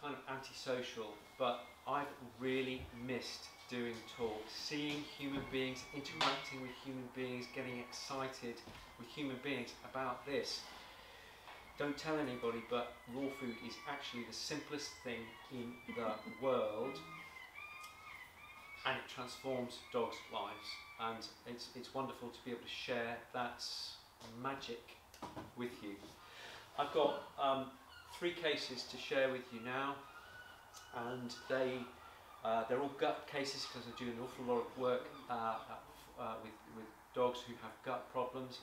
kind of antisocial, but I've really missed doing talks, seeing human beings, interacting with human beings, getting excited with human beings about this. Don't tell anybody, but raw food is actually the simplest thing in the world, and it transforms dogs' lives, and it's wonderful to be able to share that magic with you. I've got 3 cases to share with you now, and they're all gut cases because I do an awful lot of work with dogs who have gut problems.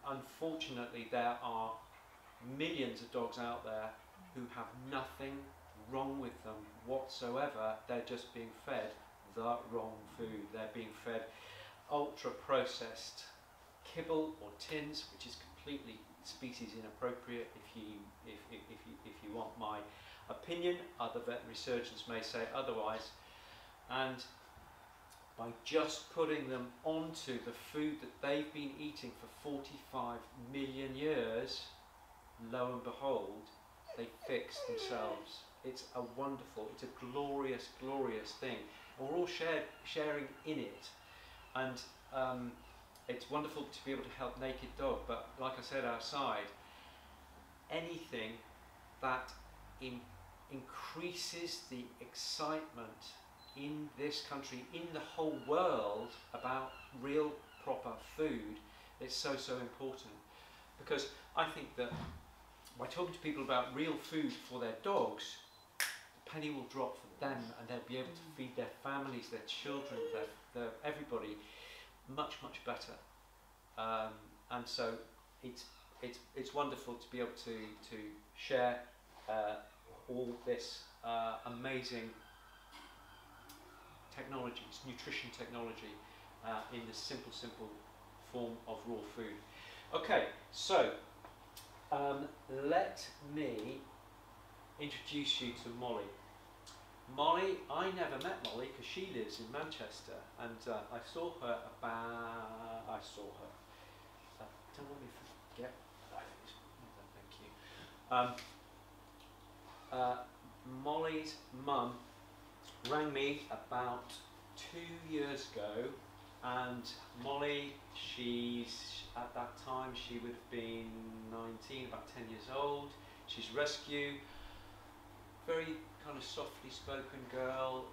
Unfortunately, there are millions of dogs out there who have nothing wrong with them whatsoever. They're just being fed the wrong food. They're being fed ultra processed kibble or tins, which is completely species inappropriate. If you want my opinion, other veterinary surgeons may say otherwise, and by just putting them onto the food that they've been eating for 45 million years, lo and behold, they fix themselves. It's a wonderful, it's a glorious, glorious thing. And we're all sharing in it. And it's wonderful to be able to help naked dog, but like I said outside, anything that increases the excitement in this country, in the whole world, about real proper food, is so, so important. Because I think that by talking to people about real food for their dogs, the penny will drop for them, and they'll be able to feed their families, their children, their everybody much, much better. And so it's wonderful to be able to share all this amazing technologies, nutrition technology, in the simple form of raw food. Okay, so let me introduce you to Molly. Molly, I never met Molly because she lives in Manchester, and I saw her. Don't let me forget. Thank you. Molly's mum rang me about 2 years ago, and Molly, at that time she would have been 19, about 10 years old. She's rescue, very kind of softly spoken girl,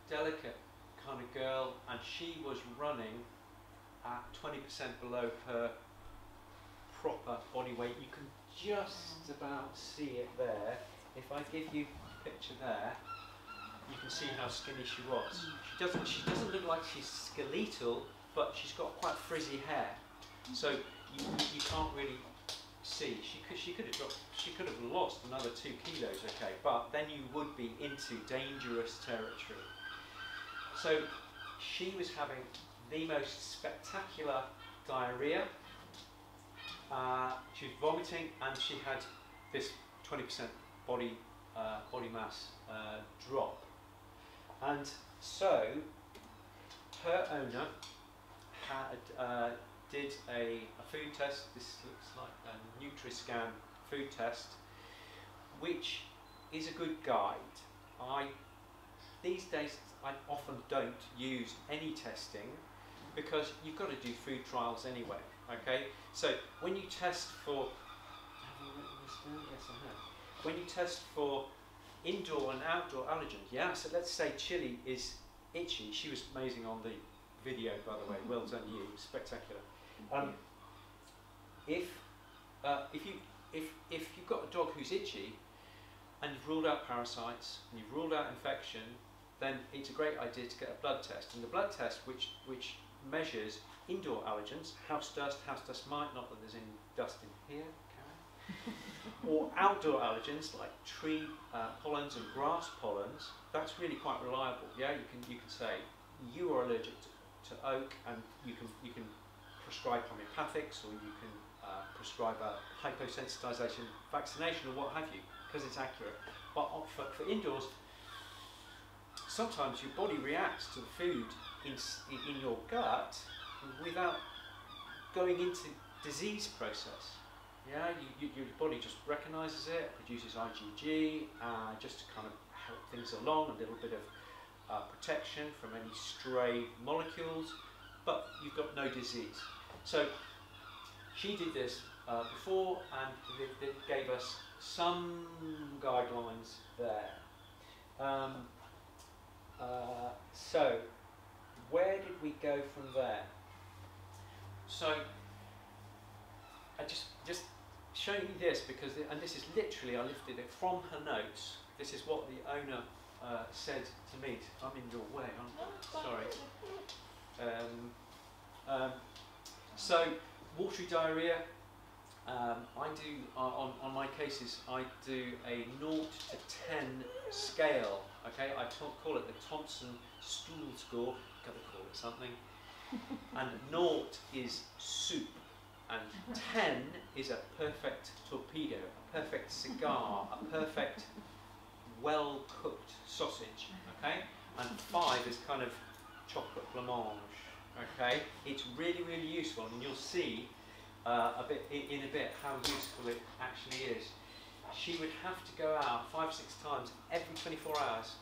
delicate kind of girl, and she was running at 20% below her proper body weight. You can just about see it there. If I give you a picture there, you can see how skinny she was. She doesn't look like she's skeletal, but she's got quite frizzy hair, so you can't really see. She could have lost another 2 kilos, okay, but then you would be into dangerous territory. So she was having the most spectacular diarrhea. She was vomiting, and she had this 20% body mass drop. And so her owner did a food test. This looks like a Nutri-Scan food test, which is a good guide. These days I often don't use any testing because you've got to do food trials anyway. Okay, so when you test for, have you written this down? Yes, I have. When you test for indoor and outdoor allergens, yeah. So let's say chili is itchy. She was amazing on the video, by the way. Well done, you. Spectacular. If you've got a dog who's itchy and you've ruled out parasites and you've ruled out infection, then it's a great idea to get a blood test. And the blood test, which measures indoor allergens, house dust mite, not that there's any dust in here, Karen, or outdoor allergens like tree pollens and grass pollens, that's really quite reliable. Yeah, you can say you are allergic to oak, and you can prescribe homeopathics, or you can prescribe a hyposensitization vaccination or what have you, because it's accurate. But for indoors, sometimes your body reacts to the food in your gut without going into disease process. Yeah, your body just recognises it, produces IgG, just to kind of help things along, a little bit of protection from any stray molecules, but you've got no disease. So she did this before, and it gave us some guidelines there. So where did we go from there? So I just showing you this because, and this is literally, I lifted it from her notes. This is what the owner said to me. I'm in your way, aren't I? Sorry. So watery diarrhea. I do on my cases. I do a 0 to 10 scale. Okay, I call it the Thompson stool score. Got to call it something. And 0 is soup, and 10 is a perfect torpedo, a perfect cigar, a perfect well-cooked sausage. Okay, and 5 is kind of chocolate blancmange. Okay, it's really, really useful, and you'll see in a bit how useful it actually is. She would have to go out 5 or 6 times every 24 hours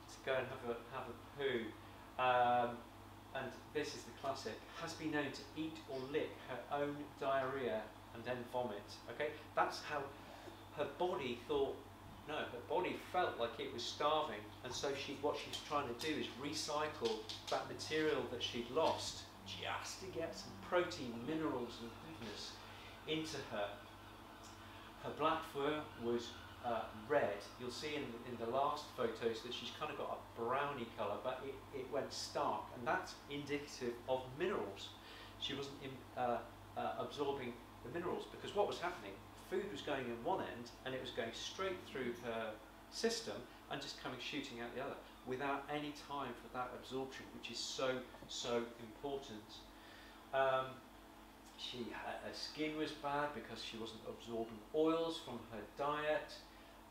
to go and have a poo. And this is the classic, has been known to eat or lick her own diarrhea and then vomit. Okay, that's how her body thought. No, her body felt like it was starving, and so what she's trying to do is recycle that material that she'd lost just to get some protein, minerals and goodness into her. Her black fur was red. You'll see in the last photos that she's kind of got a brownie colour, but it went stark, and that's indicative of minerals. She wasn't absorbing the minerals, because what was happening, food was going in one end and it was going straight through her system and just coming shooting out the other without any time for that absorption, which is so important. Her skin was bad because she wasn't absorbing oils from her diet,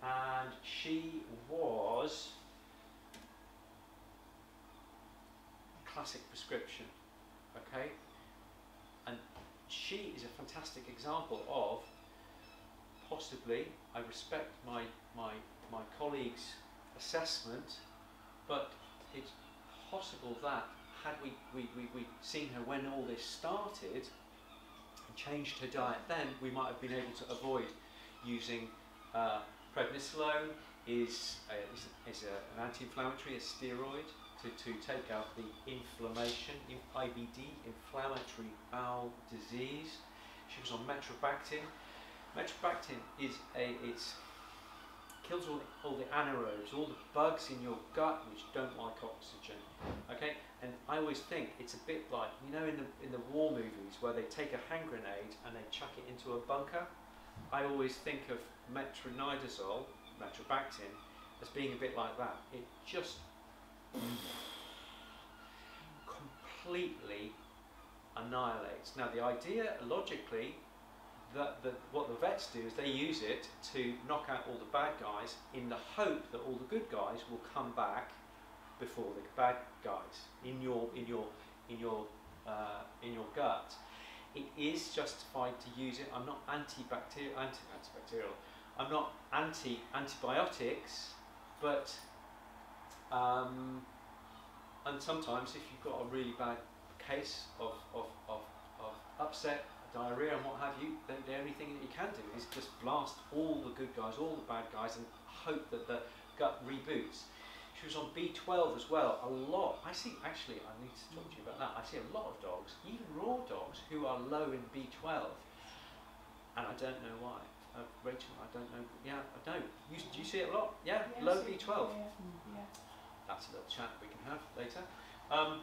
and she was classic prescription. Okay, and she is a fantastic example of, possibly, I respect my colleague's assessment, but it's possible that had we seen her when all this started and changed her diet then, we might have been able to avoid using prednisolone is an anti-inflammatory, a steroid, to take out the inflammation, IBD, inflammatory bowel disease. She was on metrobactin. Metrobactin kills all the anaerobes, all the bugs in your gut which don't like oxygen. Okay, and I always think it's a bit like, you know, in the war movies where they take a hand grenade and they chuck it into a bunker. I always think of metronidazole, metrobactin, as being a bit like that. It just completely annihilates. Now the idea, logically, that what the vets do is they use it to knock out all the bad guys in the hope that all the good guys will come back before the bad guys in your gut. It is justified to use it. I'm not antibacterial. I'm not anti-antibiotics, but and sometimes if you've got a really bad case of upset, diarrhea and what have you, then the only thing that you can do is just blast all the good guys, all the bad guys, and hope that the gut reboots. She was on B12 as well, a lot. I see, actually, I need to talk to you about that. I see a lot of dogs, even raw dogs, who are low in B12, and I don't know why. Rachel, I don't know. Yeah, I don't. Do you see it a lot? Yeah, yeah, low B12. Yeah. That's a little chat we can have later. And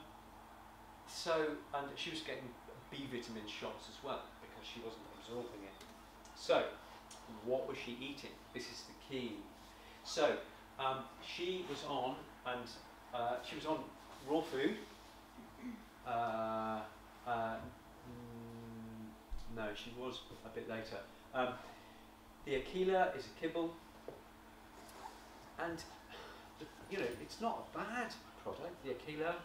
she was getting B vitamin shots as well because she wasn't absorbing it. So, what was she eating? This is the key. So, she was on raw food. No, she was a bit later. The Aquila is a kibble, and you know, it's not a bad product, the Aquila,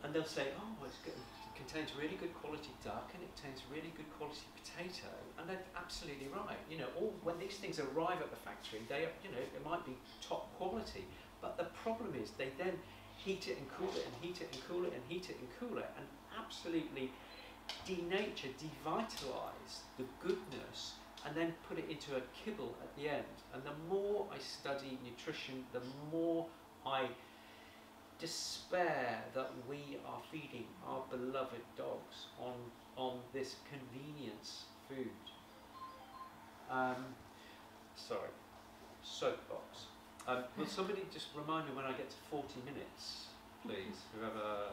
and they'll say, oh, it's good, contains really good quality duck and it contains really good quality potato, and they're absolutely right. You know, when these things arrive at the factory, they, you know, it might be top quality, but the problem is they then heat it and cool it and heat it and cool it and heat it and cool it, and absolutely denature, devitalise the goodness, and then put it into a kibble at the end. And the more I study nutrition, the more I despair that we are feeding our beloved dogs on this convenience food. Sorry, soapbox. Will somebody just remind me when I get to 40 minutes, please? Whoever,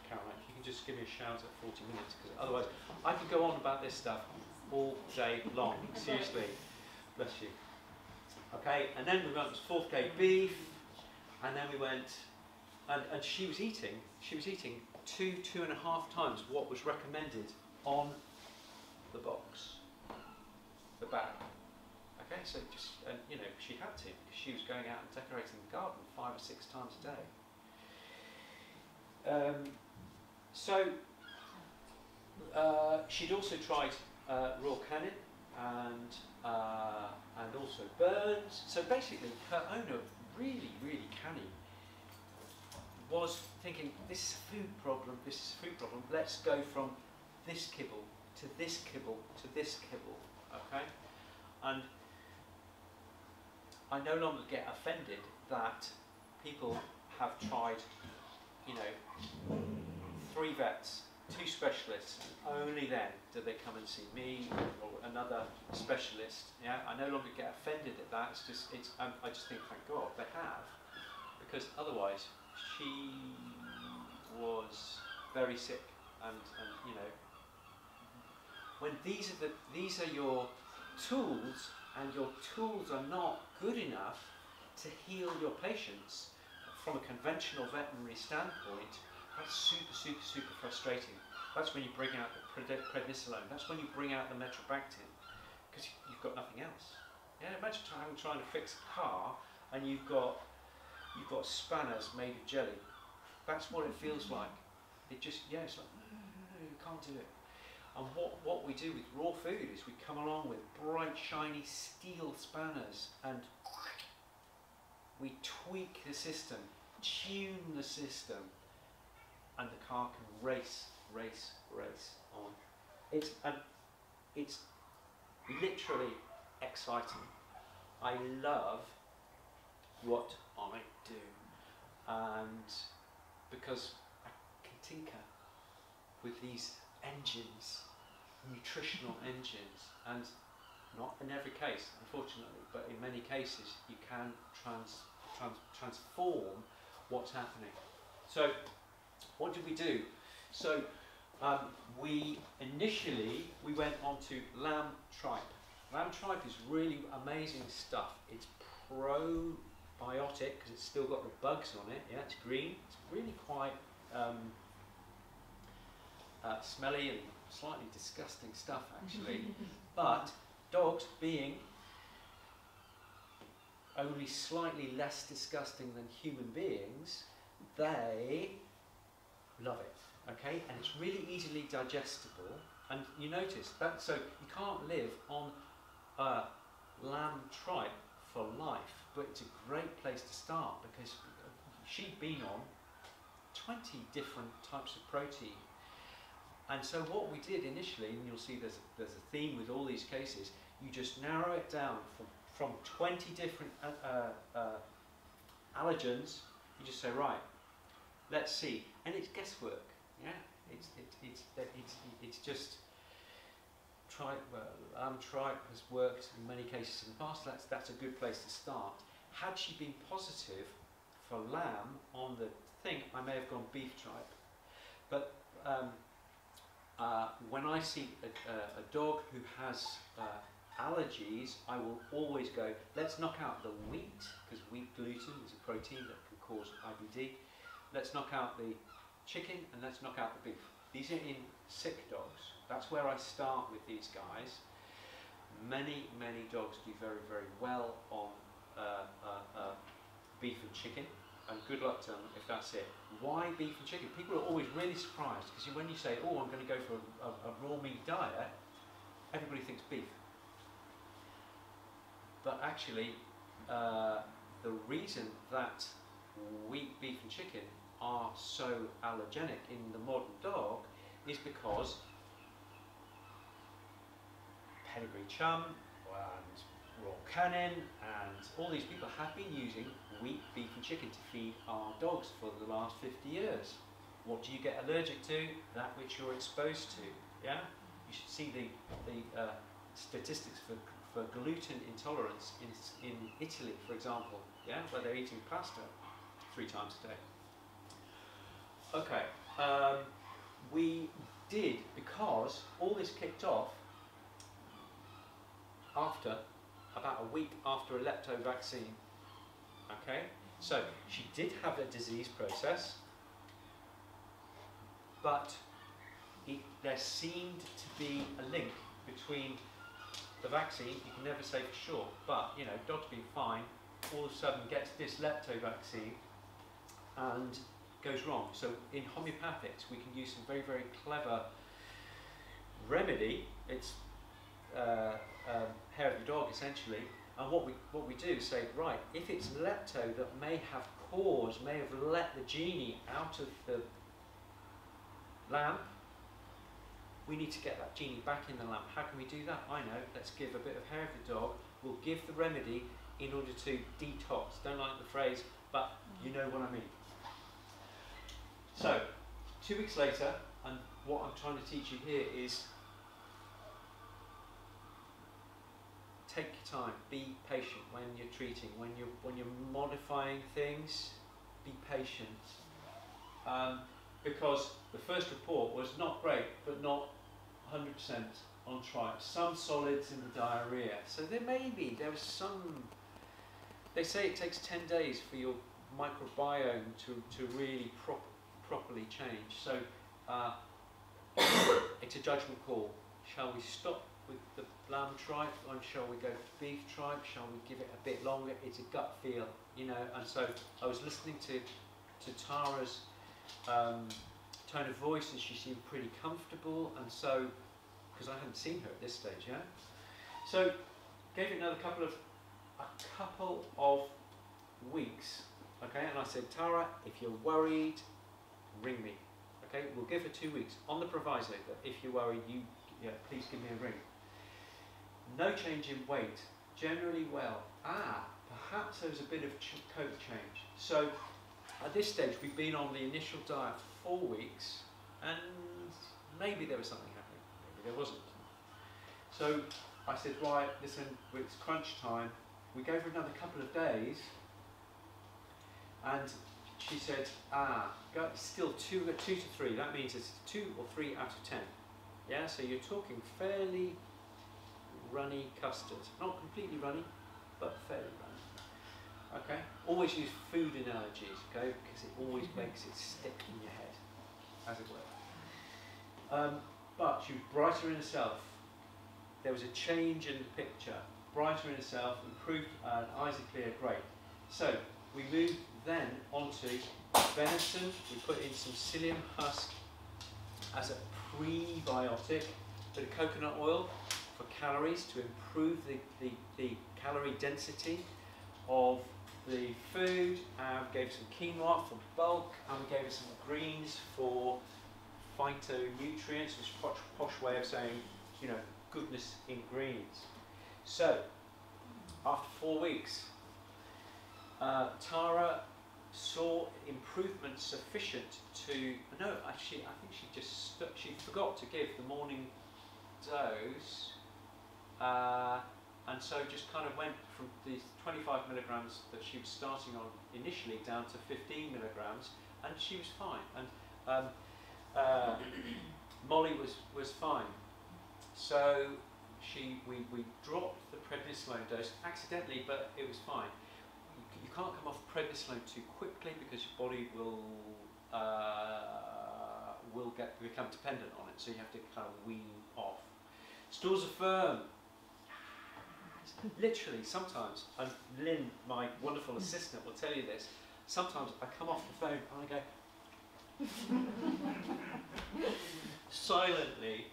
Caroline, if you can just give me a shout at 40 minutes, because otherwise I could go on about this stuff all day long. Seriously, bless you. Okay, and then we went to 4th grade beef, and then we went, and she was eating 2.5 times what was recommended on the box, the bag. Okay, so just, and you know, she had to, because she was going out and decorating the garden 5 or 6 times a day. She'd also tried raw canine and also burns. So basically, her owner, really, really canny, was thinking, this is a food problem, this is a food problem, let's go from this kibble to this kibble to this kibble, okay? And I no longer get offended that people have tried, you know, 3 vets, 2 specialists, and only then do they come and see me or another specialist. Yeah, I no longer get offended at that. It's just, I just think, thank God they have, because otherwise she was very sick, and you know, when these are your tools, and your tools are not good enough to heal your patients from a conventional veterinary standpoint, that's super, super, super frustrating. That's when you bring out the prednisolone, that's when you bring out the metrobactin, because you've got nothing else. Yeah, imagine trying to fix a car and you've got spanners made of jelly. That's what it feels like. It just, yeah, it's like, no, you can't do it. And what we do with raw food is we come along with bright, shiny steel spanners and we tweak the system, tune the system, and the car can race on. It's literally exciting. I love what I do, and because I can tinker with these engines, nutritional engines, and not in every case, unfortunately, but in many cases you can transform what's happening. So what did we do? So we went on to lamb tripe. Lamb tripe is really amazing stuff. It's probiotic because it's still got the bugs on it. Yeah, it's green. It's really quite smelly and slightly disgusting stuff, actually. But dogs, being only slightly less disgusting than human beings, they love it. Okay, and it's really easily digestible. And you notice that, so you can't live on lamb tripe for life, but it's a great place to start because she'd been on 20 different types of protein. And so what we did initially, and you'll see there's a theme with all these cases, you just narrow it down from 20 different allergens. You just say, right, let's see, and it's guesswork. Yeah, it's just tripe. Tripe has worked in many cases in the past. That's a good place to start. Had she been positive for lamb on the thing, I may have gone beef tripe. But when I see a dog who has allergies, I will always go, let's knock out the wheat, because wheat gluten is a protein that can cause IBD. Let's knock out the chicken and let's knock out the beef. These are in sick dogs. That's where I start with these guys. Many dogs do very, very well on beef and chicken. and good luck to them if that's it. Why beef and chicken? People are always really surprised because when you say, oh, I'm going to go for a raw meat diet, everybody thinks beef. But actually, the reason that wheat, beef and chicken are so allergenic in the modern dog is because pedigree chum and raw canine and all these people have been using wheat, beef and chicken to feed our dogs for the last 50 years. What do you get allergic to? That which you're exposed to. Yeah? You should see the statistics for gluten intolerance in Italy, for example, yeah, where they're eating pasta 3 times a day. Okay, we did, because all this kicked off after, about a week after a lepto vaccine. Okay, so she did have a disease process, but there seemed to be a link between the vaccine. You can never say for sure, but you know, dog's been fine, all of a sudden gets this lepto vaccine and goes wrong. So in homeopathics we can use some very, very clever remedy. It's hair of the dog essentially, and what we do is say, right, if it's lepto that may have let the genie out of the lamp, we need to get that genie back in the lamp. How can we do that? I know, let's give a bit of hair of the dog, we'll give the remedy in order to detox. Don't like the phrase, but you know what I mean. So, 2 weeks later, and what I'm trying to teach you here is take your time, be patient when you're treating, when you're modifying things, be patient. Because the first report was not great, but not 100% on track. Some solids in the diarrhea. So there was some, they say it takes 10 days for your microbiome to really properly change. So it's a judgment call. Shall we stop with the lamb tripe, or shall we go for beef tripe? Shall we give it a bit longer? It's a gut feel, you know. And so I was listening to Tara's tone of voice, and she seemed pretty comfortable, and so, because I hadn't seen her at this stage, yeah, so gave it another couple of weeks, okay, and I said, Tara, if you're worried, ring me, okay, we'll give her 2 weeks on the proviso that if you're worried, please give me a ring. No change in weight, generally well. Perhaps there was a bit of coat change. So at this stage, we've been on the initial diet for 4 weeks, and maybe there was something happening, maybe there wasn't. So I said, right, listen, it's crunch time. We gave her another couple of days, and she said, still 2 to 3. That means it's 2 or 3 out of 10. Yeah, so you're talking fairly runny custard. Not completely runny, but fairly runny. Okay, always use food analogies, okay, because it always makes it stick in your head, as it were. But she was brighter in herself. There was a change in the picture. Brighter in herself, improved, eyes are clear, great. So we moved then onto venison. We put in some psyllium husk as a prebiotic, bit of coconut oil for calories to improve the calorie density of the food, and we gave some quinoa for bulk, and we gave it some greens for phytonutrients, which is a posh way of saying, you know, goodness in greens. So, after 4 weeks, Tara saw improvement sufficient to, no, actually, I think she forgot to give the morning dose, and so just kind of went from the 25 milligrams that she was starting on initially down to 15 milligrams, and she was fine. And Molly was fine. So we dropped the prednisolone dose accidentally, but it was fine. You can't come off prednisolone too quickly because your body will become dependent on it. So you have to kind of wean off. Stools are firm. Literally, sometimes, and Lynn, my wonderful assistant, will tell you this, sometimes I come off the phone and I go silently,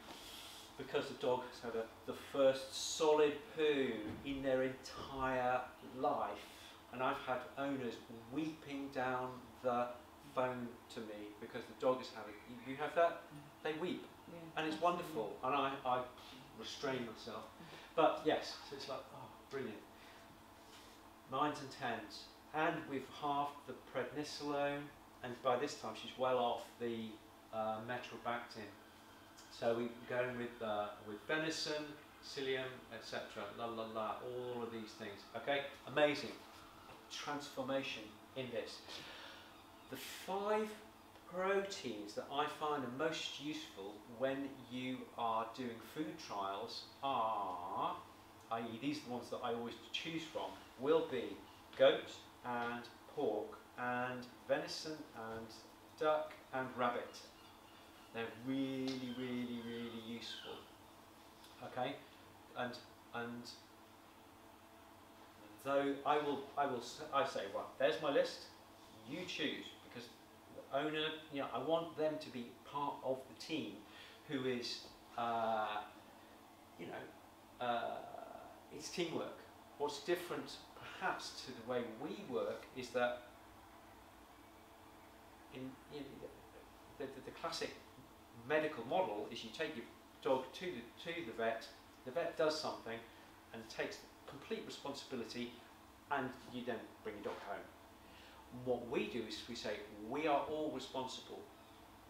because the dog has had the first solid poo in their entire life, and I've had owners weeping down the phone to me because the dog is having. You have that? They weep, and it's wonderful, and I restrain myself. But yes, so it's like, oh, brilliant. 9s and 10s, and we've halved the prednisolone, and by this time she's well off the metrobactin. So we're going with venison, psyllium, etc. La la la, all of these things. Okay, amazing transformation in this. The 5 proteins that I find are most useful when you are doing food trials are, i.e. these are the ones that I always choose from, will be goat and pork and venison and duck and rabbit. They're really, really, really useful. Okay, and though I say, right, there's my list. You choose, because the owner, I want them to be part of the team, who is, it's teamwork. What's different, perhaps, to the way we work is that in the classic medical model is you take your dog to the vet does something and takes complete responsibility, and you then bring your dog home. What we do is we say we are all responsible.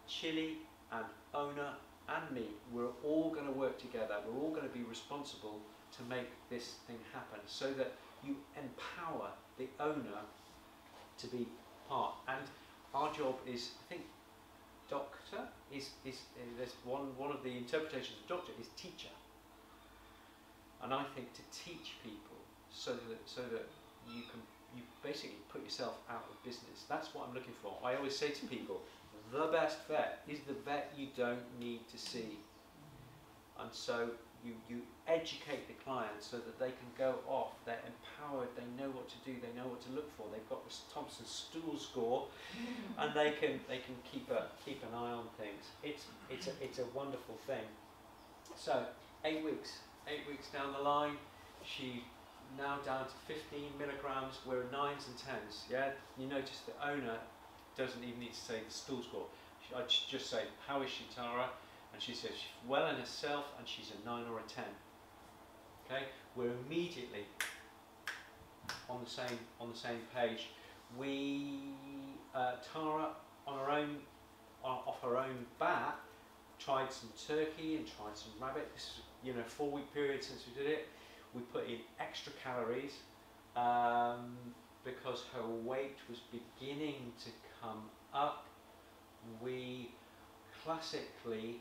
Chili and owner and me, we're all going to work together. We're all going to be responsible to make this thing happen, so that you empower the owner to be part. And our job is, I think, doctor is there's one of the interpretations of doctor is teacher. And I think to teach people so that you basically put yourself out of business. That's what I'm looking for. I always say to people, the best vet is the vet you don't need to see. And so you educate the client so that they can go off, they're empowered, they know what to do, they know what to look for, they've got this Thompson stool score, and they can keep an eye on things. It's a wonderful thing. So 8 weeks down the line, she now down to 15 milligrams. We're 9s and 10s. Yeah, you notice the owner doesn't even need to say the stool score. I just say, how is she, Tara? And she says she's well in herself, and she's a 9 or a 10. Okay, we're immediately on the same page. We Tara on her own, off her own bat, tried some turkey and tried some rabbit. This is 4-week period since we did it. We put in extra calories because her weight was beginning to come up. We classically,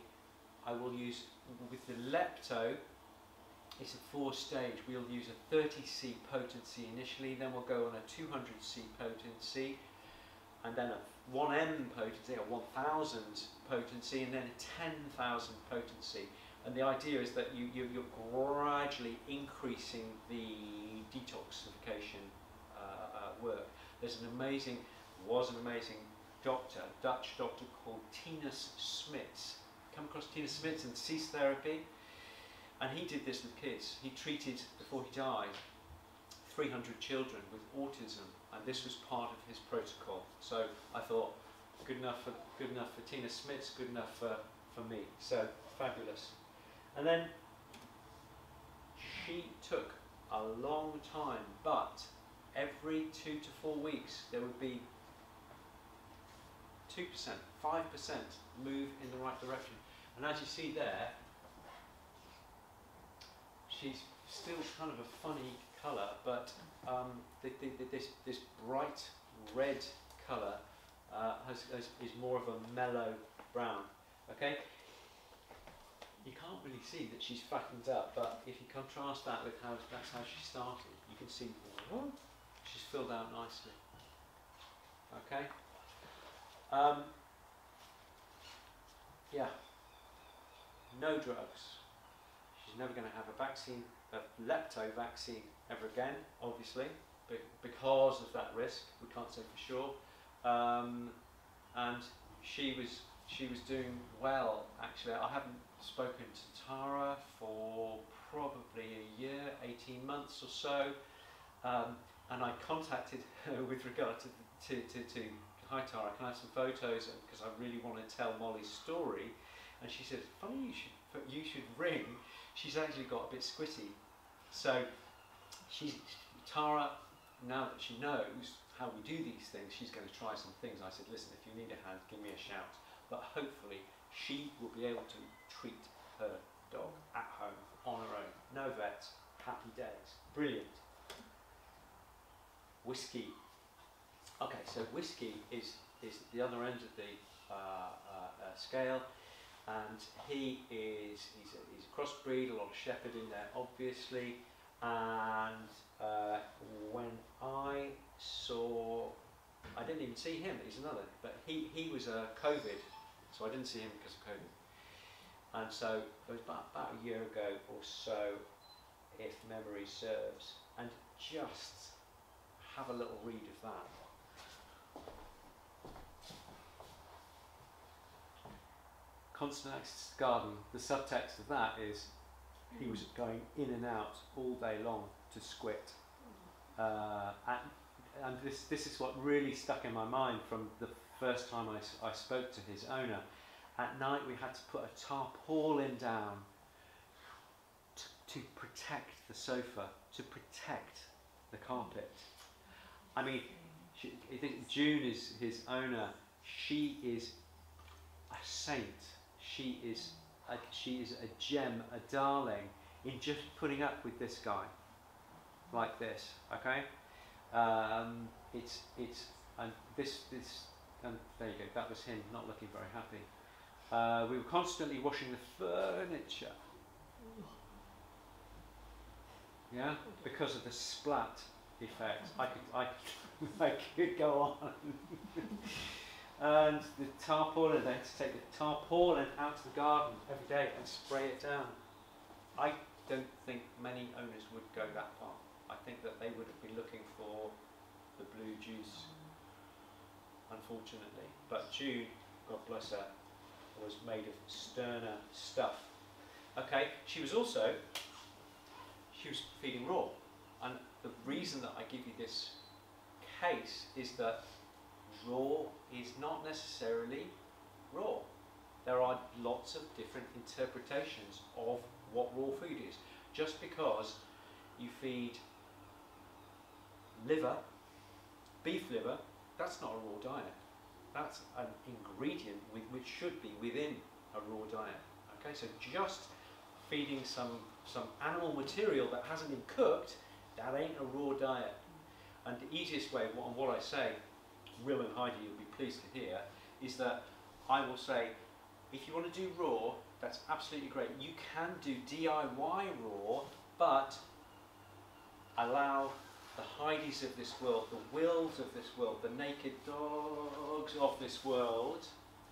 I will use, with the lepto, it's a 4-stage. We'll use a 30C potency initially, then we'll go on a 200C potency, and then a 1M potency, a 1000 potency, and then a 10,000 potency. And the idea is that you're gradually increasing the detoxification work. Was an amazing doctor, Dutch doctor called Tinus Smits. Come across Tinus Smits and cease therapy? And he did this with kids. He treated, before he died, 300 children with autism, and this was part of his protocol. So I thought, good enough for Tinus Smits, good enough for me. So fabulous. And then she took a long time, but every 2 to 4 weeks there would be 2%, 5% move in the right direction. And as you see there, she's still kind of a funny colour, but this bright red colour is more of a mellow brown. Okay. You can't really see that she's fattened up, but if you contrast that with that's how she started, you can see she's filled out nicely. Okay. Yeah. No drugs. She's never going to have a vaccine, a lepto vaccine ever again, obviously, because of that risk. We can't say for sure. And she was doing well, actually. I haven't spoken to Tara for probably a year, 18 months or so, and I contacted her with regard to hi Tara, can I have some photos, because I really want to tell Molly's story. And she said, funny you should ring. She's actually got a bit squitty. So Tara, now that she knows how we do these things, she's going to try some things. I said, listen, if you need a hand, give me a shout. But hopefully she will be able to treat her dog at home on her own. No vet, happy days. Brilliant. Whiskey. Okay, so Whiskey is the other end of the scale, and he's a crossbreed, a lot of shepherd in there, obviously. And when I didn't even see him. He's another, but he was COVID, so I didn't see him because of COVID. And so it was about a year ago or so, if memory serves, and just have a little read of that. Constant access to the garden. The subtext of that is he was going in and out all day long to squit. And this is what really stuck in my mind from the first time I spoke to his owner. At night we had to put a tarpaulin down to protect the sofa, to protect the carpet. I mean, I think June is his owner. She is a saint. She is a gem, a darling, in just putting up with this guy, like this. Okay, and there you go. That was him not looking very happy. We were constantly washing the furniture. Yeah, because of the splat effect. I could go on. And the tarpaulin, they had to take the tarpaulin out to the garden every day and spray it down. I don't think many owners would go that far. I think that they would have been looking for the blue juice, unfortunately. But June, God bless her, was made of sterner stuff. Okay, she was feeding raw. And the reason that I give you this case is that raw is not necessarily raw. There are lots of different interpretations of what raw food is. Just because you feed liver, beef liver, that's not a raw diet. That's an ingredient which should be within a raw diet. Okay, so just feeding some animal material that hasn't been cooked, that ain't a raw diet. And the easiest way, what I say, Will and Heidi, you'll be pleased to hear, is that I will say, if you want to do raw, that's absolutely great. You can do DIY raw, but allow the Heidis of this world, the Wills of this world, the naked dogs of this world,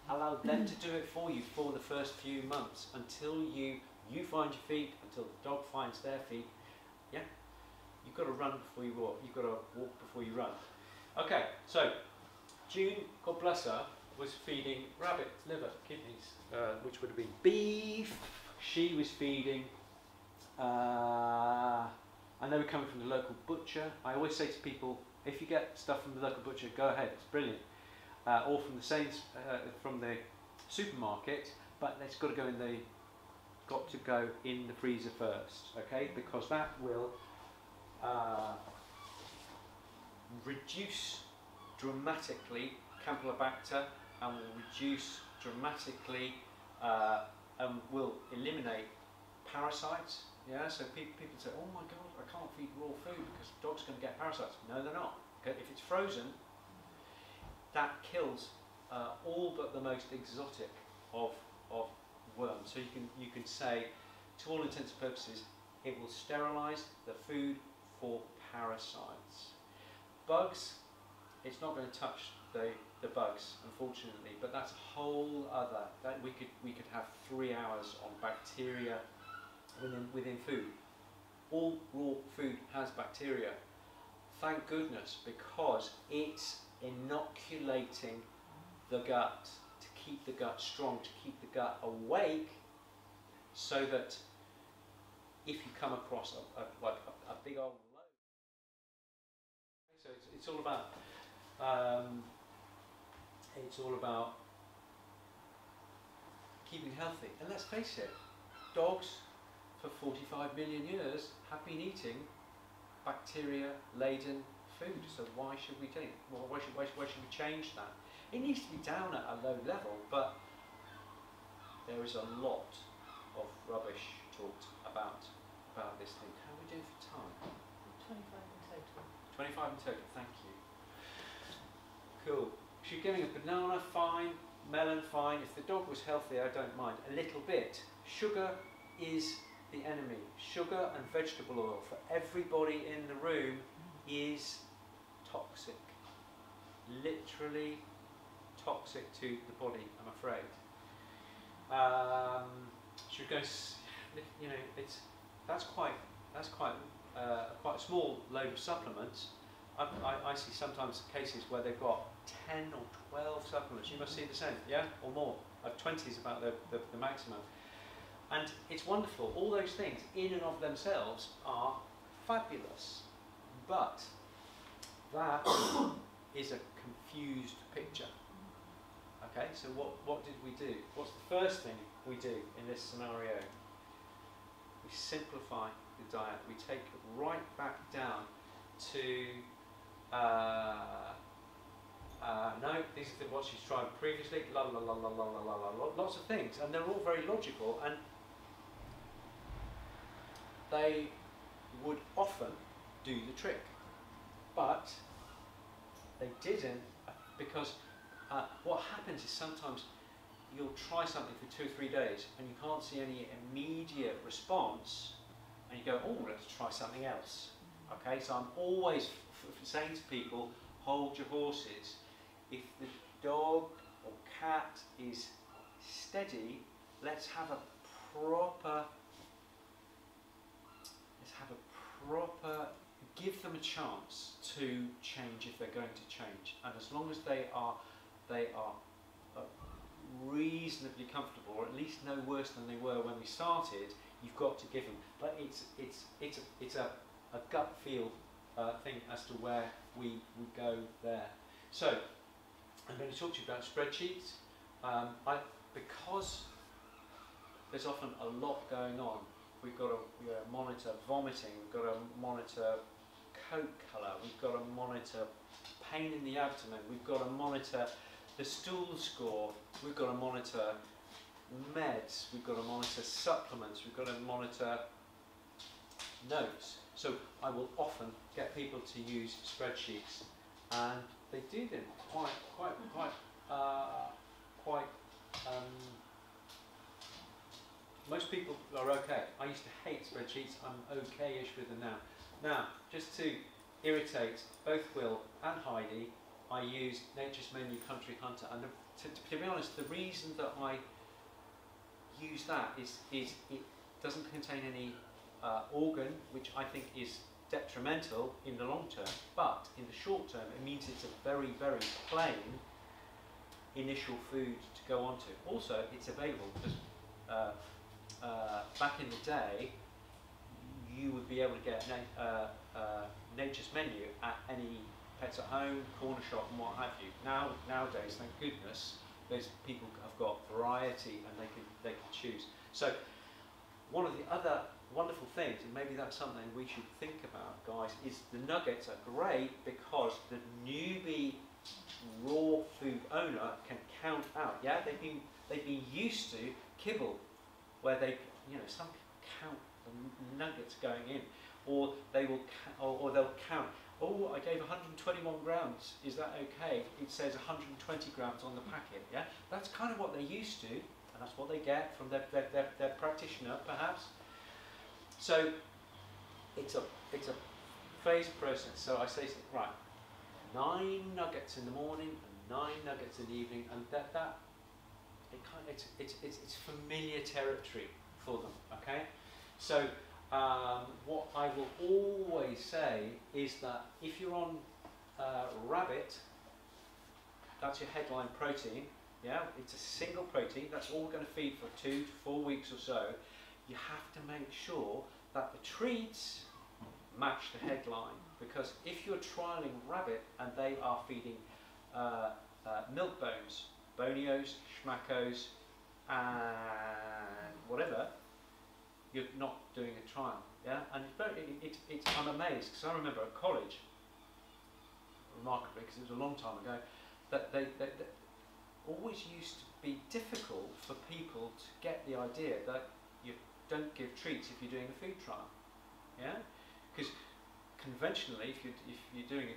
allow them to do it for you for the first few months until you find your feet, until the dog finds their feet. Yeah, you've got to run before you walk. You've got to walk before you run. Okay, so June, God bless her, was feeding rabbit liver, kidneys, which would have been beef. She was feeding, and they were coming from the local butcher. I always say to people, if you get stuff from the local butcher, go ahead, it's brilliant. Or from from the supermarket, but it's got to go in the freezer first, okay? Because that will reduce dramatically Campylobacter and will reduce dramatically and will eliminate parasites. Yeah, so people say, oh my God, I can't feed raw food because the dog's going to get parasites. No, they're not. Okay? If it's frozen, that kills all but the most exotic of worms. So you can say, to all intents and purposes, it will sterilise the food for parasites. Bugs, it's not going to touch the bugs, unfortunately, but that's a whole other. That we could have 3 hours on bacteria within food. All raw food has bacteria. thank goodness, because it's inoculating the gut, to keep the gut strong, to keep the gut awake, so that if you come across a big old load. So it's all about keeping healthy. And let's face it, dogs for 45 million years have been eating bacteria-laden food. So why should we change? Well, why should we change that? It needs to be down at a low level, but there is a lot of rubbish talked about this thing. How are we doing for time? 25 in total. 25 in total, thank you. Cool. If you're getting a banana, fine. Melon, fine. If the dog was healthy, I don't mind. A little bit. Sugar is the enemy. Sugar and vegetable oil for everybody in the room is toxic. Literally toxic to the body, I'm afraid. Should we go? You know, that's quite a small load of supplements. I see sometimes cases where they've got 10 or 12 supplements. You must see the same, yeah, or more. 20 is about the maximum. And it's wonderful. All those things in and of themselves are fabulous. But that is a confused picture. Okay, so what did we do? What's the first thing we do in this scenario? We simplify the diet. We take it right back down to no, these are what she's tried previously, lots of things, and they're all very logical, and they would often do the trick, but they didn't, because what happens is sometimes you'll try something for 2 or 3 days and you can't see any immediate response, and you go, oh, let's try something else. Okay, so I'm always saying to people, hold your horses. If the dog or cat is steady, let's have a proper, give them a chance to change if they're going to change. And as long as they are reasonably comfortable, or at least no worse than they were when we started, you've got to give them. But it's a gut feel thing as to where we go there. So I'm going to talk to you about spreadsheets. Because there's often a lot going on. We've got to monitor vomiting, we've got to monitor coat colour, we've got to monitor pain in the abdomen, we've got to monitor the stool score, we've got to monitor meds, we've got to monitor supplements, we've got to monitor notes. So I will often get people to use spreadsheets, and they do them quite most people are okay. I used to hate spreadsheets. I'm okay-ish with them now. Now, just to irritate both Will and Heidi, I use Nature's Menu Country Hunter, and to be honest, the reason that I use that is it doesn't contain any organ, which I think is detrimental in the long term, but in the short term it means it's a very, very plain initial food to go on to. Also, it's available because back in the day you would be able to get Nature's Menu at any Pets at Home, corner shop and what have you. Nowadays, thank goodness, those people have got variety and they can choose. So one of the other wonderful things, and maybe that's something we should think about, guys, is the nuggets are great because the newbie raw food owner can count out. Yeah, they've been used to kibble, where they, some people count the nuggets going in, or they will, or they'll count. Oh, I gave 121 grams. Is that okay? It says 120 grams on the packet. Yeah, that's kind of what they're used to, and that's what they get from their practitioner, perhaps. So it's a phased process. So I say, right, 9 nuggets in the morning and 9 nuggets in the evening, and it's familiar territory for them. Okay, so what I will always say is that if you're on rabbit, that's your headline protein. Yeah, it's a single protein. That's all we're going to feed for 2 to 4 weeks or so. You have to make sure that the treats match the headline, because if you're trialing rabbit and they are feeding milk bones, bonios, schmackos, and whatever, you're not doing a trial. Yeah, and I'm amazed, because I remember at college, remarkably, because it was a long time ago, that they always used to be difficult for people to get the idea that you don't give treats if you're doing a food trial. Yeah, because conventionally, if you're doing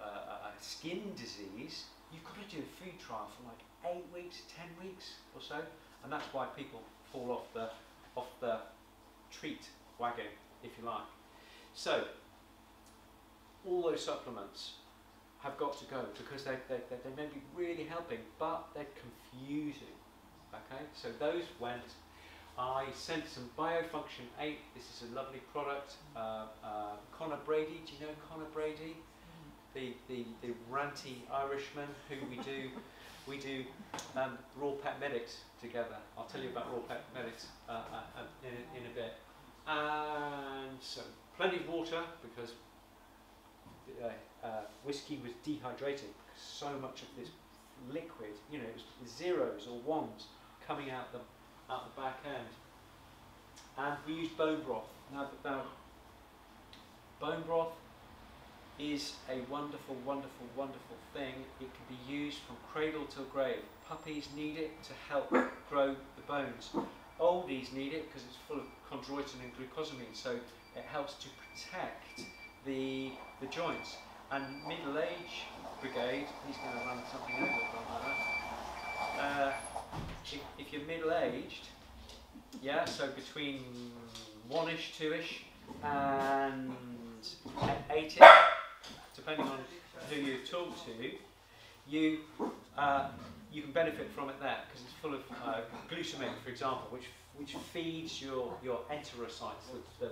a skin disease, you've got to do a food trial for like 8 weeks, 10 weeks or so, and that's why people fall off the treat wagon, if you like. So all those supplements have got to go, because they may be really helping, but they're confusing. Okay, so those went. I sent some Biofunction 8. This is a lovely product. Connor Brady, do you know Connor Brady? The ranty Irishman who we do Raw Pet Medics together. I'll tell you about Raw Pet Medics in a bit. And so plenty of water, because whiskey was dehydrating, because so much of this liquid, you know, it was zeros or ones coming out the back end. And we used bone broth. Now bone broth is a wonderful, wonderful, wonderful thing. It can be used from cradle till grave. Puppies need it to help grow the bones. Oldies need it because it's full of chondroitin and glucosamine, so it helps to protect the joints. And middle-age brigade, he's going to run something over like that. If you're middle-aged, yeah, so between 1-ish, 2-ish, and 8-ish, depending on who you talk to, you can benefit from it there, because it's full of glutamate, for example, which feeds your enterocytes, the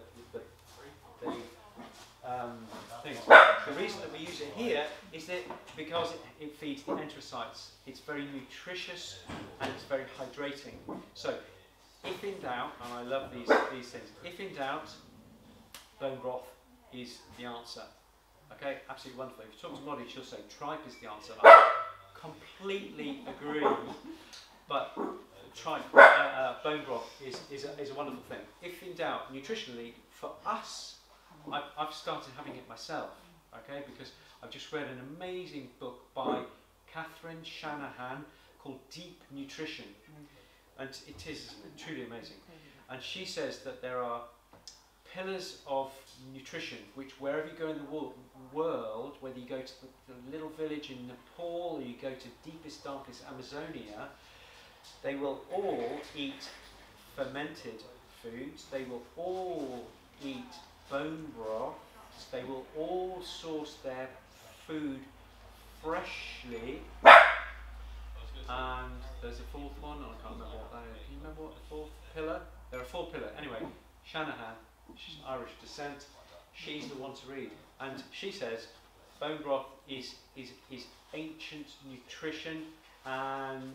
things. The reason that we use it here is that because it feeds the enterocytes. It's very nutritious and it's very hydrating. So, if in doubt, and I love these things, if in doubt, bone broth is the answer. Okay, absolutely wonderful. If you talk to Molly, she'll say tripe is the answer. I completely agree, but tripe, bone broth is a wonderful thing. If in doubt, nutritionally, for us, I've started having it myself, okay, because I've just read an amazing book by Catherine Shanahan called Deep Nutrition, and it is, isn't it, truly amazing. And she says that there are pillars of nutrition which, wherever you go in the world, whether you go to the little village in Nepal or you go to deepest, darkest Amazonia, they will all eat fermented foods, they will all eat bone broths, they will all source their food freshly. And there's a fourth one, I can't remember what that is. Do you remember what the fourth pillar? There are 4 pillars. Anyway, Shanahan, she's Irish descent, she's the one to read. And she says bone broth is ancient nutrition, and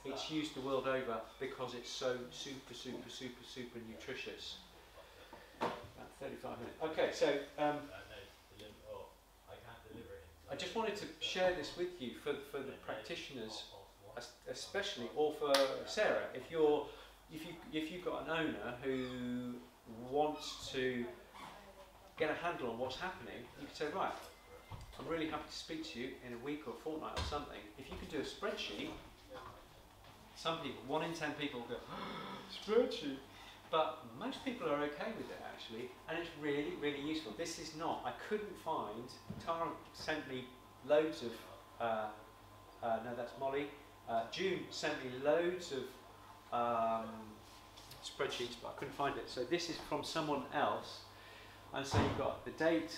it's used the world over because it's so super, super, super, super nutritious. About 35 minutes. Okay, so I just wanted to share this with you for the practitioners, especially, or for Sarah. If you've got an owner who wants to get a handle on what's happening, you can say, right, I'm really happy to speak to you in a week or a fortnight or something. If you can do a spreadsheet, some people, 1 in 10 people go, spreadsheet. But most people are okay with it, actually, and it's really, really useful. This is not, I couldn't find, Tara sent me loads of, no, that's Molly. June sent me loads of spreadsheets, but I couldn't find it. So this is from someone else. And so you've got the date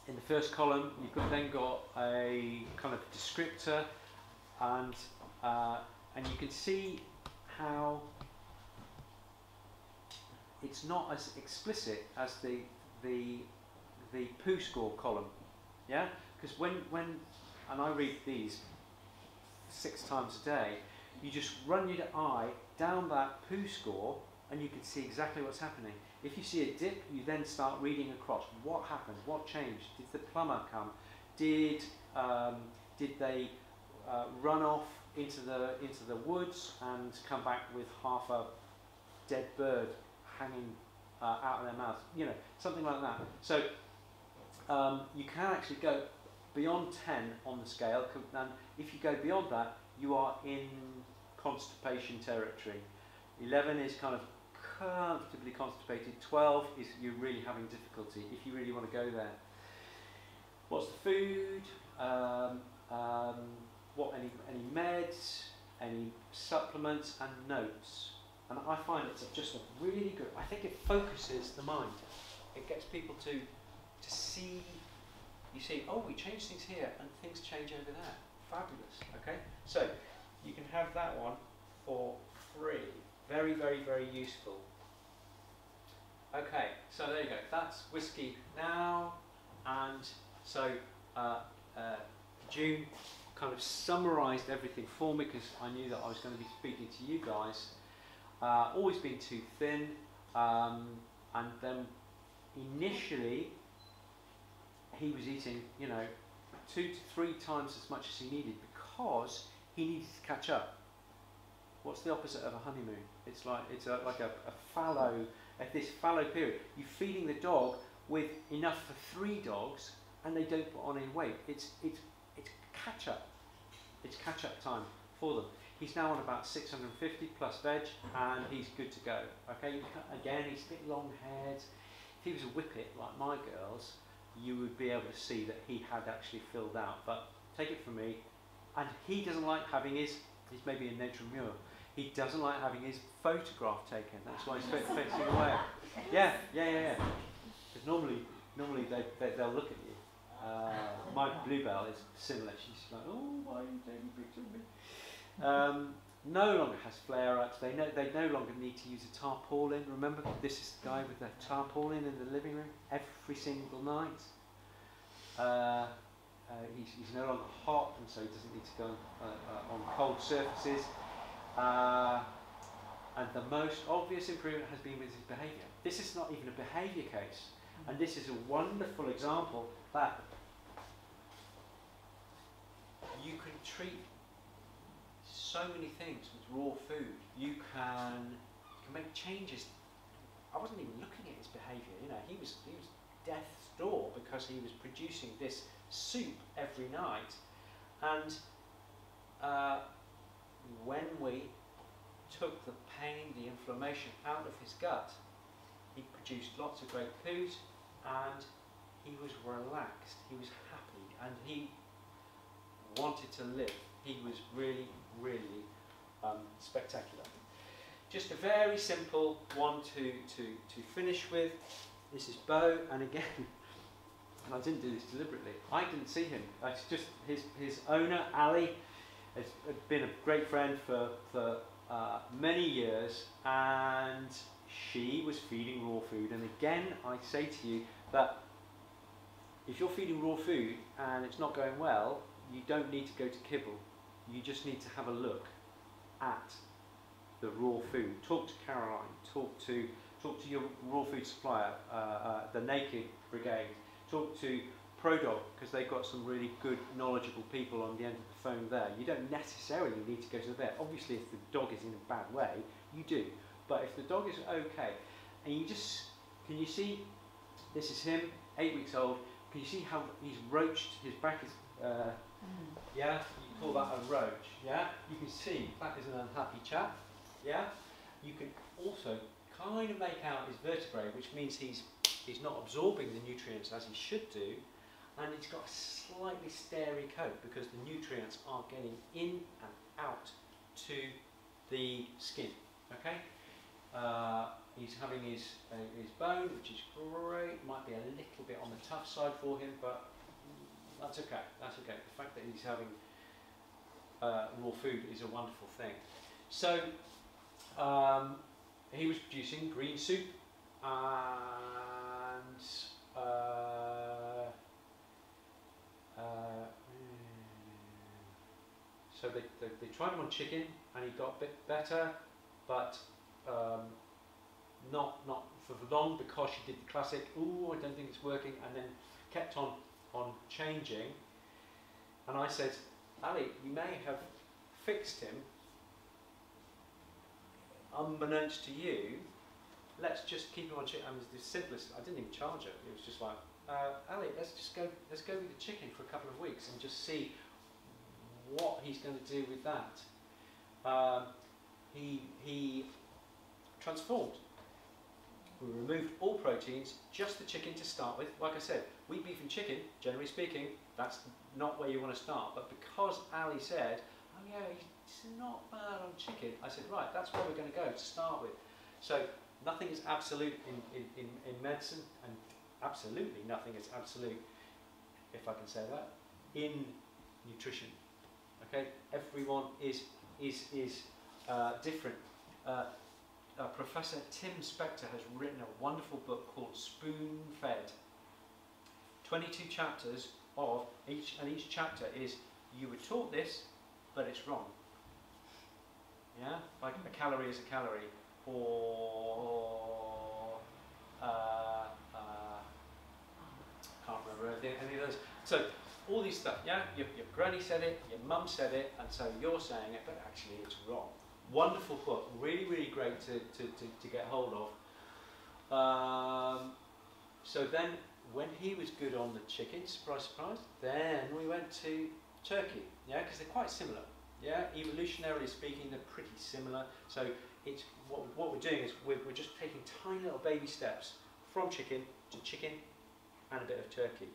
in the first column, you've then got a kind of descriptor, and you can see how it's not as explicit as the poo score column, yeah? Because when and I read these 6 times a day, you just run your eye down that poo score and you can see exactly what's happening. If you see a dip, you then start reading across. What happened? What changed? Did the plumber come? Did they run off into the woods and come back with half a dead bird hanging out of their mouth? You know, something like that. So you can actually go beyond 10 on the scale, and if you go beyond that, you are in constipation territory. 11 is kind of comfortably constipated. 12 is you're really having difficulty, if you really want to go there. What's the food? What any meds, any supplements, and notes. And I find it's just a really good. I think it focuses the mind. It gets people to see. You see, oh, we change things here, and things change over there. Fabulous. Okay, so you can have that one for free. Very, very, very useful. Okay, so there you go. That's Whiskey Now, and so June kind of summarised everything for me because I knew that I was going to be speaking to you guys. Always been too thin, and then initially he was eating, you know, 2 to 3 times as much as he needed because he needed to catch up. What's the opposite of a honeymoon? It's like like a fallow, at this fallow period. You're feeding the dog with enough for 3 dogs, and they don't put on any weight. It's catch up. It's catch up time for them. He's now on about 650 plus veg, and he's good to go. Okay, again, he's a bit long haired. If he was a whippet like my girls, you would be able to see that he had actually filled out. But take it from me, and he doesn't like having he's maybe a nature mure. He doesn't like having his photograph taken. That's why he's facing away. Yeah. Because normally they'll look at you. My bluebell is similar. She's like, oh, why are you taking a picture of me? No longer has flare-ups. They no longer need to use a tarpaulin. Remember, this is the guy with the tarpaulin in the living room every single night. He's no longer hot, and so he doesn't need to go on cold surfaces. And the most obvious improvement has been with his behaviour. This is not even a behaviour case, and this is a wonderful example that you can treat so many things with raw food. You can make changes. I wasn't even looking at his behaviour. You know, he was death's door because he was producing this soup every night, and when we took the pain, the inflammation out of his gut, he produced lots of great poos, and he was relaxed, he was happy, and he wanted to live. He was really, really spectacular. Just a very simple one to finish with. This is Bo, and again, and I didn't do this deliberately, I didn't see him. It's just his owner, Ali, has been a great friend for many years, and she was feeding raw food. And again, I say to you that if you're feeding raw food and it's not going well, you don't need to go to kibble. You just need to have a look at the raw food. Talk to Caroline. Talk to your raw food supplier, the Naked Brigade. Talk to ProDog, because they've got some really good, knowledgeable people on the end of the phone there. You don't necessarily need to go to the vet. Obviously, if the dog is in a bad way, you do. But if the dog is okay, and can you see, this is him, 8 weeks old. Can you see how he's roached, his back is, yeah, you call that a roach, yeah? You can see that is an unhappy chap, yeah? You can also kind of make out his vertebrae, which means he's not absorbing the nutrients as he should do, and he's got a slightly starey coat because the nutrients are getting in and out to the skin, okay? He's having his bone, which is great. Might be a little bit on the tough side for him, but that's okay. That's okay. The fact that he's having raw food is a wonderful thing. So he was producing green soup and so they tried him on chicken, and he got a bit better, but not for long, because she did the classic, ooh, I don't think it's working, and then kept on changing. And I said, Ali, you may have fixed him unbeknownst to you. Let's just keep him on chicken. I mean, it's the simplest. I didn't even charge her. It was just like, Ali, let's go with the chicken for a couple of weeks and just see what he's going to do with that. He transformed. We removed all proteins, just the chicken to start with. Like I said, wheat, beef and chicken, generally speaking, that's not where you want to start. But because Ali said, oh yeah, he's not bad on chicken, I said, right, that's where we're going to go to start with. So nothing is absolute in medicine, and absolutely nothing is absolute, if I can say that, in nutrition. Okay, everyone is different. Professor Tim Spector has written a wonderful book called Spoon Fed. 22 chapters of each, and each chapter is, you were taught this, but it's wrong. Yeah, like a calorie is a calorie, or can't remember any of those. So all these stuff, yeah, your granny said it, your mum said it, and so you're saying it, but actually it's wrong. Wonderful book, really, really great to get hold of. So then, when he was good on the chicken, surprise, surprise, then we went to turkey, yeah, because they're quite similar, yeah, evolutionarily speaking, they're pretty similar. So it's what we're doing is we're just taking tiny little baby steps from chicken to chicken and a bit of turkey,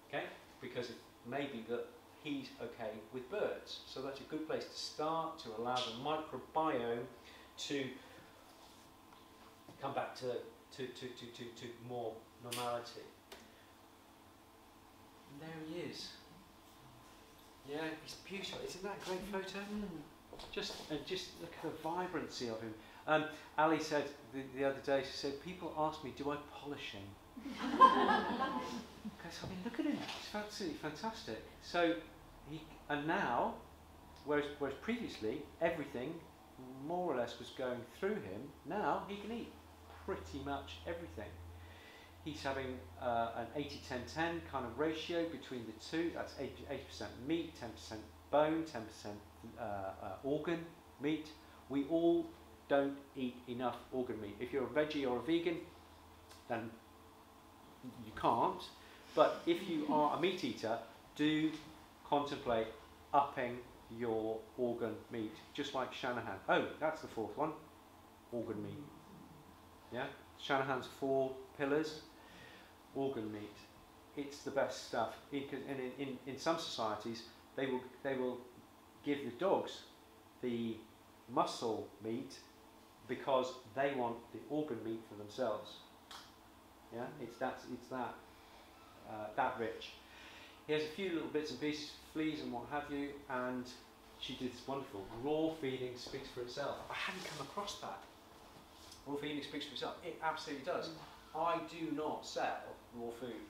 okay, because it may be that he's okay with birds. So that's a good place to start, to allow the microbiome to come back to more normality. And there he is. Yeah, he's beautiful. Isn't that a great photo? Just look at the vibrancy of him. Ali said the other day, she said, people ask me, do I polish him? Because I mean, look at him. He's absolutely fantastic. So and now, whereas previously everything more or less was going through him, now he can eat pretty much everything. He's having an 80-10-10 kind of ratio between the two. That's 80% meat, 10% bone, 10% organ meat. We all don't eat enough organ meat. If you're a veggie or a vegan, then you can't. But if you are a meat eater, do contemplate upping your organ meat, just like Shanahan. Oh, that's the fourth one, organ meat. Yeah, Shanahan's 4 pillars, organ meat. It's the best stuff. In some societies, they will give the dogs the muscle meat because they want the organ meat for themselves. Yeah, it's that rich. He has a few little bits and pieces, fleas and what have you, and she did this wonderful raw feeding speaks for itself. I hadn't come across that. Raw feeding speaks for itself. It absolutely does. I do not sell raw food.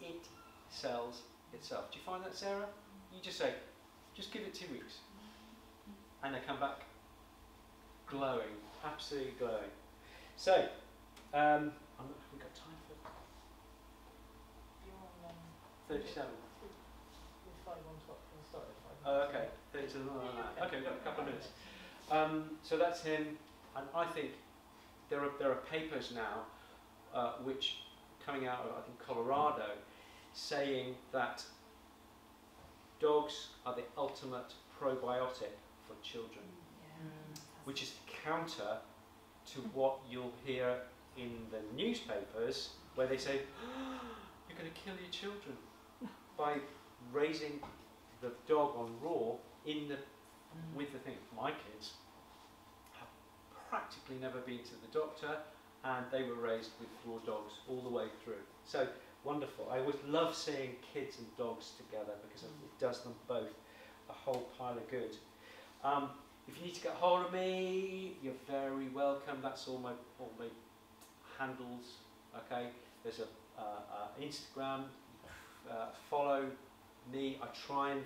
It sells itself. Do you find that, Sarah? You just say, just give it 2 weeks, and they come back glowing, absolutely glowing. So, have we got time for 37? Okay, 37. Okay, we've got a couple of minutes. So that's him, and I think there are papers now which coming out of, I think, Colorado, saying that dogs are the ultimate probiotic for children, which is counter to what you'll hear in the newspapers, where they say, oh, you're going to kill your children by raising the dog on raw in the with the thing. My kids have practically never been to the doctor, and they were raised with raw dogs all the way through. So wonderful. I always love seeing kids and dogs together because it does them both a whole pile of good. If you need to get hold of me, you're very welcome. That's all my handles. Okay, there's a Instagram. Follow me. I try and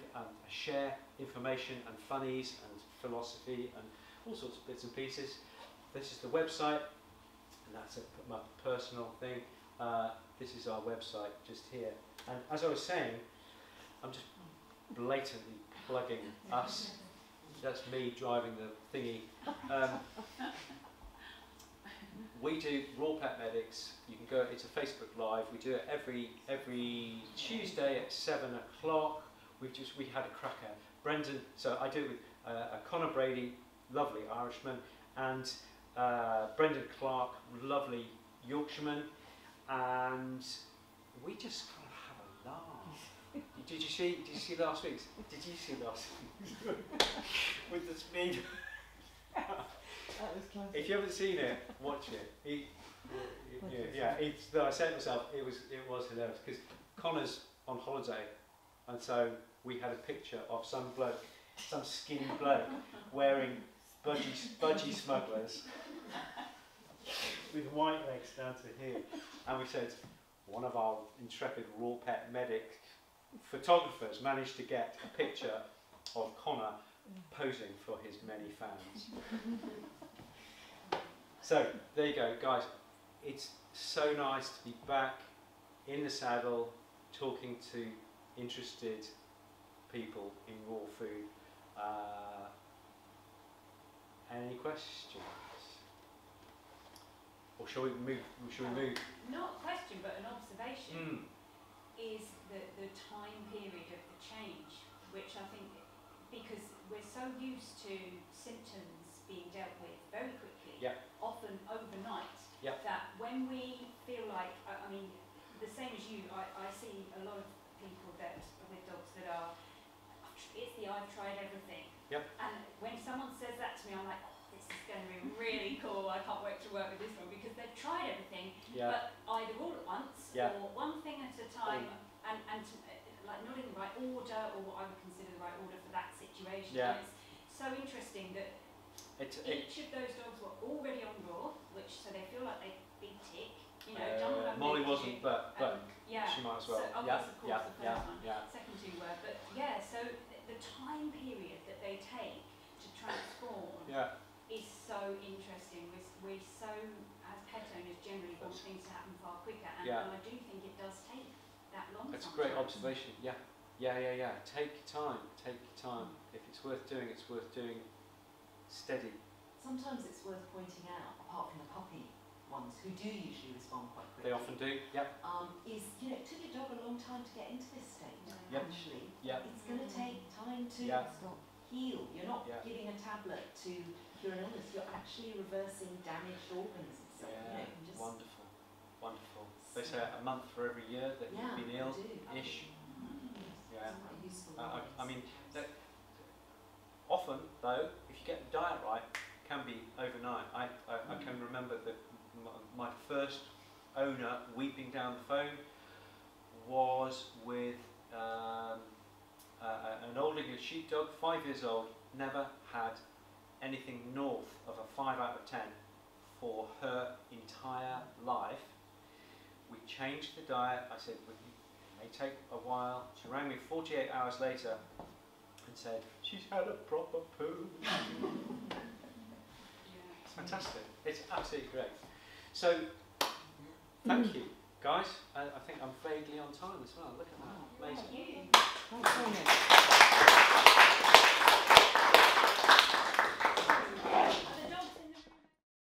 share information and funnies and philosophy and all sorts of bits and pieces. This is the website, and that's my personal thing. This is our website just here. And as I was saying, I'm just blatantly plugging us. That's me driving the thingy. We do Raw Pet Medics. You can go. It's a Facebook Live. We do it every Tuesday at 7 o'clock. We had a cracker. Brendan. So I do it with Connor Brady, lovely Irishman, and Brendan Clark, lovely Yorkshireman, and we just kind of have a laugh. Did you see last week's? Did you see last week's? With the speed. That was classic. If you haven't seen it, watch it. I said to myself, it was hilarious because Connor's on holiday, and so we had a picture of some bloke, some skinny bloke, wearing budgie smugglers with white legs down to here, and we said one of our intrepid Raw Pet Medic photographers managed to get a picture of Connor posing for his many fans. So there you go, guys. It's so nice to be back in the saddle, talking to interested people in raw food. Any questions? Or shall we move? Not a question, but an observation. Is the time period of the change, which I think, because we're so used to symptoms being dealt with very quickly, often overnight, that when we feel like, I mean, the same as you, I see a lot of people that with dogs that are, I've tried everything. And when someone says that to me, I'm like, oh, this is going to be really cool, I can't wait to work with this one, because they've tried everything, but either all at once, or one thing at a time, and like not in the right order, or what I would consider the right order for that situation. And it's so interesting that each of those dogs were already on raw, which so they feel like they big tick. You know, done what I'm Molly making wasn't, but she might as well. So, of course, the first one. Second two were, but so the time period that they take to transform is so interesting. We're so, as pet owners, generally want things to happen far quicker, and I do think it does take that long. That's a great observation. Yeah. Take your time. If it's worth doing, it's worth doing steady. Sometimes it's worth pointing out, apart from the puppy ones who do usually respond quite quickly. They often do. Is it took your dog a long time to get into this state. Actually, it's going to take time to heal. You're not giving a tablet to cure an illness. You're actually reversing damaged organs and stuff. Just Wonderful. They say a month for every year that you've been ill-ish. I mean, often though, if you get the diet right, it can be overnight. I can remember that my first owner weeping down the phone was with an old English sheepdog, 5 years old, never had anything north of a 5 out of 10 for her entire life. We changed the diet. I said, it may take a while. She rang me 48 hours later and said, she's had a proper poo. It's fantastic. It's absolutely great. So, thank you, guys. I think I'm vaguely on time as well. Look at that. Amazing. Thank you.